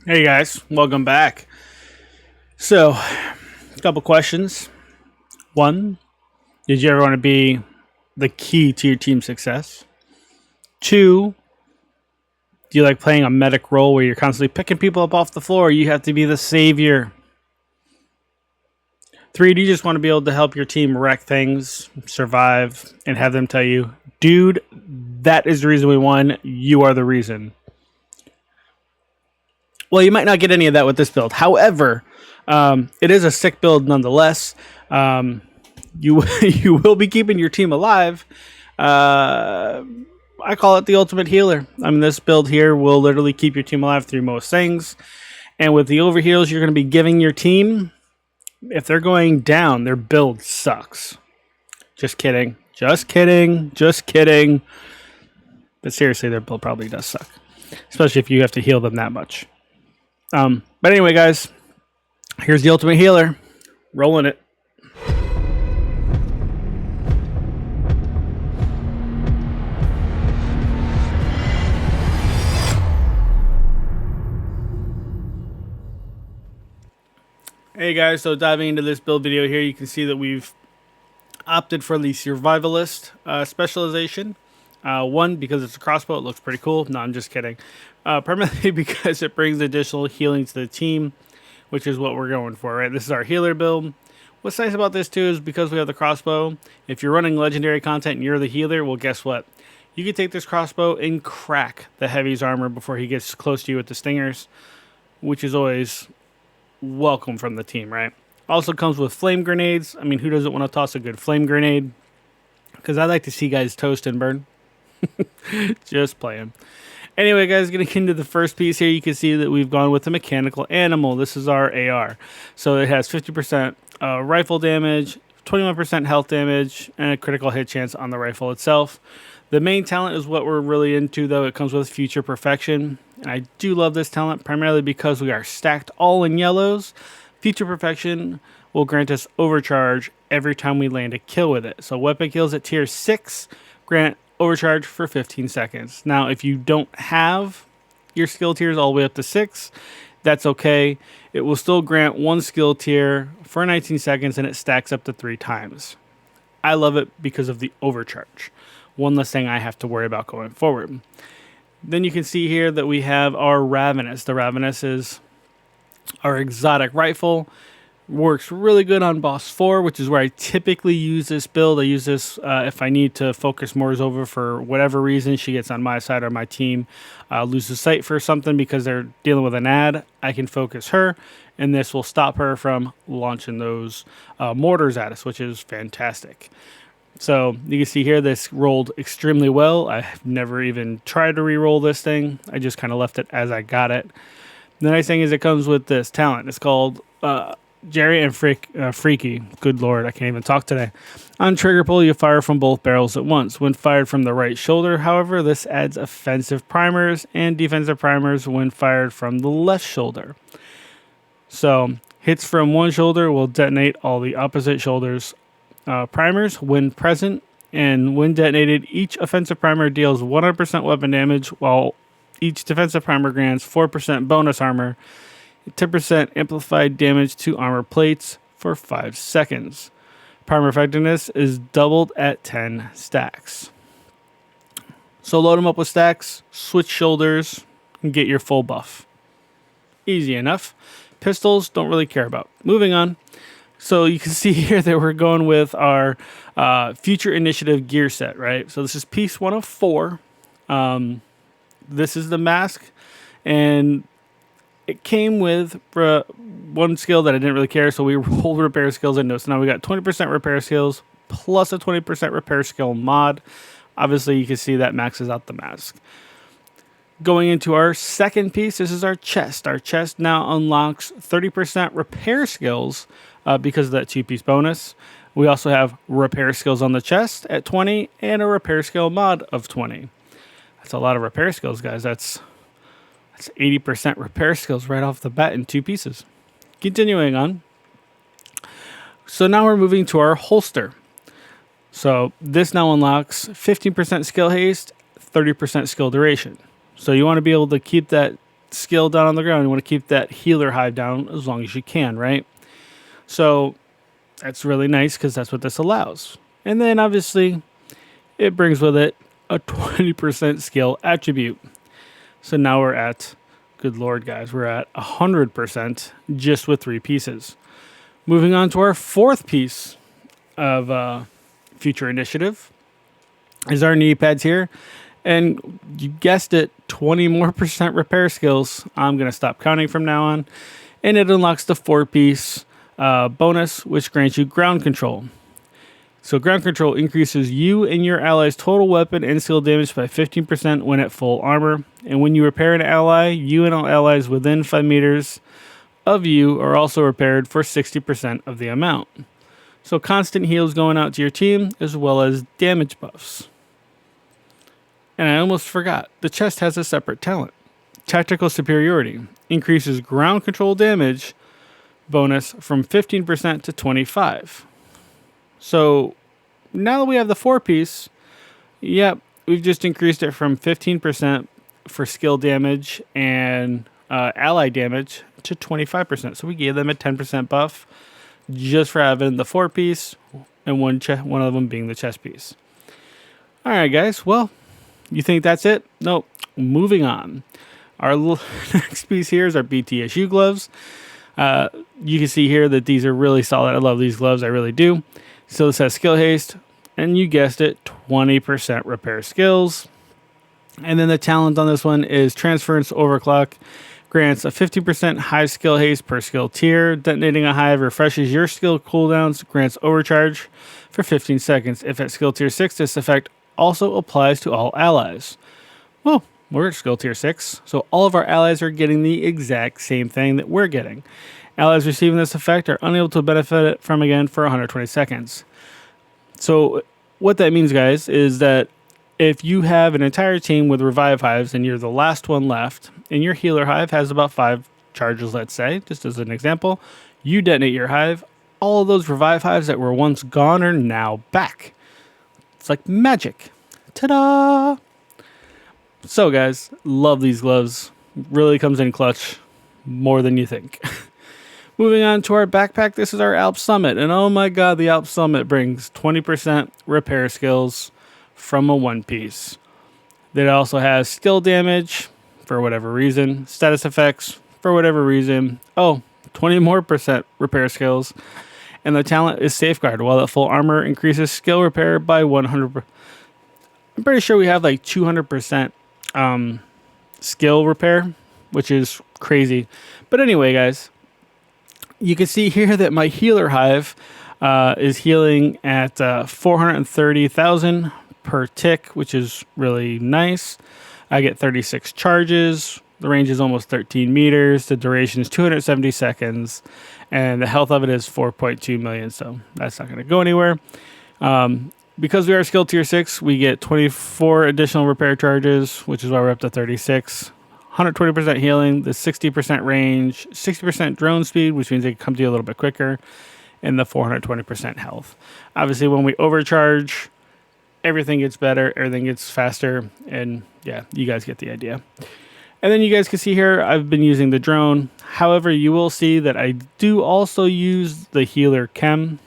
Hey guys, welcome back. So, a couple questions. One, did you ever want to be the key to your team's success? Two, do you like playing a medic role where you're constantly picking people up off the floor? You have to be the savior. Three, do you just want to be able to help your team wreck things, survive, and have them tell you, dude, that is the reason we won. You are the reason. Well, you might not get any of that with this build. However, it is a sick build nonetheless. You you will be keeping your team alive. I call it the ultimate healer. I mean, this build here will literally keep your team alive through most things. And with the overheals, you're going to be giving your team, if they're going down, their build sucks. Just kidding. Just kidding. Just kidding. But seriously, their build probably does suck, especially if you have to heal them that much. But anyway, guys, here's the ultimate healer. Rolling it. Hey guys, so diving into this build video here, you can see that we've opted for the survivalist specialization. One, because it's a crossbow, it looks pretty cool. No, I'm just kidding. Primarily because it brings additional healing to the team, which is what we're going for, right? This is our healer build. What's nice about this too is because we have the crossbow, if you're running legendary content and you're the healer, well, guess what? You can take this crossbow and crack the heavy's armor before he gets close to you with the stingers, which is always welcome from the team, right? Also comes with flame grenades. I mean, who doesn't want to toss a good flame grenade? Because I like to see guys toast and burn. Just playing. Anyway, guys, getting into the first piece here, you can see that we've gone with a mechanical animal. This is our AR. So it has 50% rifle damage, 21% health damage, and a critical hit chance on the rifle itself. The main talent is what we're really into, though. It comes with Future Perfection. And I do love this talent, primarily because we are stacked all in yellows. Future Perfection will grant us overcharge every time we land a kill with it. So weapon kills at tier 6 grant overcharge for 15 seconds. Now, if you don't have your skill tiers all the way up to 6, that's okay. It will still grant one skill tier for 19 seconds, and it stacks up to 3 times. I love it because of the overcharge. One less thing I have to worry about going forward. Then you can see here that we have our Ravenous. The Ravenous is our exotic rifle. Works really good on boss 4, which is where I typically use this build. I use this if I need to focus Mors over for whatever reason. She gets on my side or my team loses sight for something because they're dealing with an ad. I can focus her, and this will stop her from launching those mortars at us, which is fantastic. So you can see here, this rolled extremely well. I've never even tried to re-roll this thing. I just kind of left it as I got it. The nice thing is it comes with this talent. It's called Jerry and Freaky. Good lord, I can't even talk today. On trigger pull, you fire from both barrels at once. When fired from the right shoulder, however, this adds offensive primers and defensive primers when fired from the left shoulder. So hits from one shoulder will detonate all the opposite shoulders. Primers when present, and when detonated, each offensive primer deals 100% weapon damage, while each defensive primer grants 4% bonus armor, 10% amplified damage to armor plates for 5 seconds. Primer effectiveness is doubled at 10 stacks. So load them up with stacks, switch shoulders, and get your full buff. Easy enough. Pistols, don't really care about. Moving on. So you can see here that we're going with our Future Initiative gear set, right? So this is piece 1 of 4. This is the mask, and it came with one skill that I didn't really care, so we rolled repair skills into it. So now we got 20% repair skills plus a 20% repair skill mod. Obviously, you can see that maxes out the mask. Going into our second piece, this is our chest. Our chest now unlocks 30% repair skills because of that 2-piece bonus. We also have repair skills on the chest at 20 and a repair skill mod of 20. That's a lot of repair skills, guys. That's 80% repair skills right off the bat in 2 pieces. Continuing on. So now we're moving to our holster. So this now unlocks 15% skill haste, 30% skill duration. So you want to be able to keep that skill down on the ground. You want to keep that healer hive down as long as you can, right? So that's really nice because that's what this allows. And then obviously it brings with it a 20% skill attribute. So now we're at, good Lord guys, we're at 100% just with 3 pieces. Moving on to our 4th piece of future initiative is our knee pads here. And you guessed it, 20 more % repair skills. I'm going to stop counting from now on. And it unlocks the 4-piece bonus, which grants you ground control. So ground control increases you and your ally's total weapon and skill damage by 15% when at full armor. And when you repair an ally, you and all allies within 5 meters of you are also repaired for 60% of the amount. So constant heals going out to your team, as well as damage buffs. And I almost forgot, the chest has a separate talent. Tactical Superiority increases ground control damage bonus from 15% to 25%. So now that we have the 4-piece, yep, we've just increased it from 15% for skill damage and ally damage to 25%. So we gave them a 10% buff just for having the 4-piece and one of them being the chest piece. All right, guys. Well, you think that's it? Nope. Moving on. Our next piece here is our BTSU gloves. You can see here that these are really solid. I love these gloves. I really do. So this has skill haste, and you guessed it, 20% repair skills. And then the talent on this one is Transference Overclock. Grants a 50% hive skill haste per skill tier. Detonating a hive refreshes your skill cooldowns. Grants overcharge for 15 seconds. If at skill tier 6, this effect also applies to all allies. Well, we're at skill tier 6, so all of our allies are getting the exact same thing that we're getting. Allies receiving this effect are unable to benefit from again for 120 seconds. So what that means, guys, is that if you have an entire team with revive hives and you're the last one left, and your healer hive has about 5 charges, let's say, just as an example, you detonate your hive, all of those revive hives that were once gone are now back. It's like magic. Ta-da! So guys, love these gloves. Really comes in clutch more than you think. Moving on to our backpack, this is our Alp Summit. And oh my god, the Alp Summit brings 20% repair skills from a 1-piece. That also has skill damage for whatever reason, status effects for whatever reason. Oh, 20 more % repair skills. And the talent is Safeguard, while at full armor increases skill repair by 100%. I'm pretty sure we have like 200% skill repair, which is crazy. But anyway, guys, you can see here that my healer hive is healing at 430,000 per tick, which is really nice. I get 36 charges. The range is almost 13 meters. The duration is 270 seconds. And the health of it is 4.2 million, so that's not going to go anywhere. Because we are skill tier 6, we get 24 additional repair charges, which is why we're up to 36. 120% healing, the 60% range, 60% drone speed, which means they can come to you a little bit quicker, and the 420% health. Obviously, when we overcharge, everything gets better, everything gets faster, and yeah, you guys get the idea. And then you guys can see here, I've been using the drone. However, you will see that I do also use the healer chem.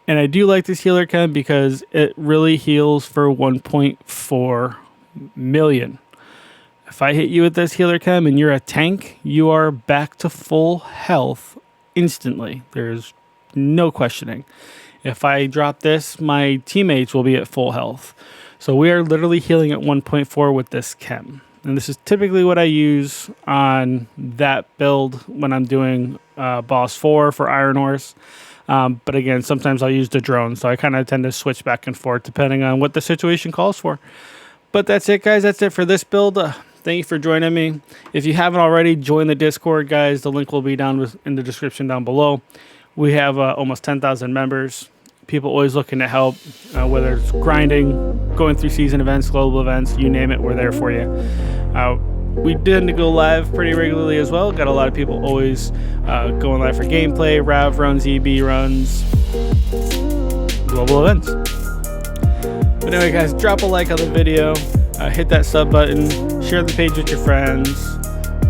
And I do like this healer chem because it really heals for 1.4 million. If I hit you with this healer chem and you're a tank, you are back to full health instantly. There's no questioning. If I drop this, my teammates will be at full health. So we are literally healing at 1.4 with this chem. And this is typically what I use on that build when I'm doing boss 4 for Iron Horse. But again, sometimes I'll use the drone. So I kind of tend to switch back and forth depending on what the situation calls for. But that's it, guys. That's it for this build. Thank you for joining me. If you haven't already, join the Discord, guys. The link will be down in the description down below. We have almost 10,000 members. People always looking to help, whether it's grinding, going through season events, global events, you name it, we're there for you. We tend to go live pretty regularly as well. Got a lot of people always going live for gameplay, RAV runs, EB runs, global events. But anyway, guys, drop a like on the video. hit that sub button, share the page with your friends,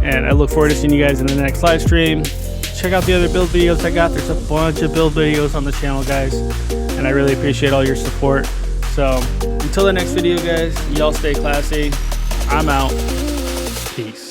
and I look forward to seeing you guys in the next live stream. Check out the other build videos I got. There's a bunch of build videos on the channel, guys, and I really appreciate all your support. So until the next video, guys, y'all stay classy. I'm out. Peace.